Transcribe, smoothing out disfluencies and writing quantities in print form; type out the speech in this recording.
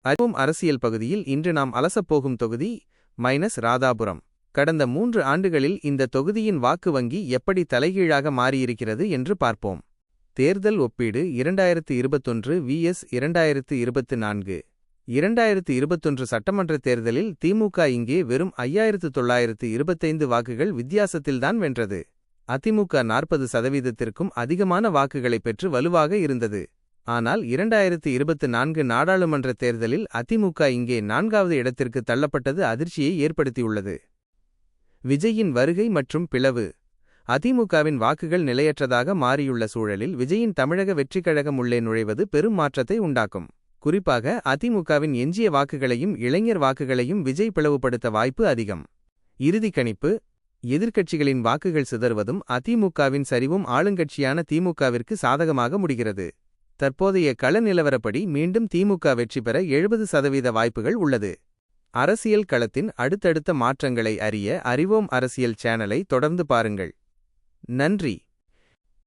அறிவோம் அரசியல் பகுதியில் இன்று நாம் அலசப்போகும் தொகுதி ராதாபுரம். கடந்த 3 ஆண்டுகளில் இந்த தொகுதியின் வாக்கு வங்கி எப்படி தலைகீழாக மாறியிருக்கிறது என்று பார்ப்போம். தேர்தல் ஒப்பீடு 2021 vs 2024. 2021 சட்டமன்ற தேர்தலில் திமுக இங்கே வெறும் 5925 வாக்குகள் வித்தியாசத்தில்தான் வென்றது. அதிமுக 40%த்திற்கும் அதிகமான வாக்குகளை பெற்று வலுவாக இருந்தது. ஆனால் 2024 நாடாளுமன்ற தேர்தலில் அதிமுக இங்கே 4வது இடத்திற்கு தள்ளப்பட்டது அதிர்ச்சியை ஏற்படுத்தியுள்ளது. விஜயின் வருகை மற்றும் பிளவு. அதிமுகவின் வாக்குகள் நிலையற்றதாக மாறியுள்ள சூழலில் விஜயின் தமிழக வெற்றிக் கழகம் உள்ளே நுழைவது பெரும் மாற்றத்தை உண்டாக்கும். குறிப்பாக அதிமுகவின் எஞ்சிய வாக்குகளையும் இளைஞர் வாக்குகளையும் விஜய் பிளவுபடுத்த வாய்ப்பு அதிகம். இறுதி கணிப்பு. எதிர்க்கட்சிகளின் வாக்குகள் சிதறுவதும் அதிமுகவின் சரிவும் ஆளுங்கட்சியான திமுகவிற்கு சாதகமாக முடிகிறது. தற்போதைய கள நிலவரப்படி மீண்டும் திமுக வெற்றி பெற 70% வாய்ப்புகள் உள்ளது. அரசியல் களத்தின் அடுத்தடுத்த மாற்றங்களை அறிய அறிவோம் அரசியல் சேனலை தொடர்ந்து பாருங்கள். நன்றி.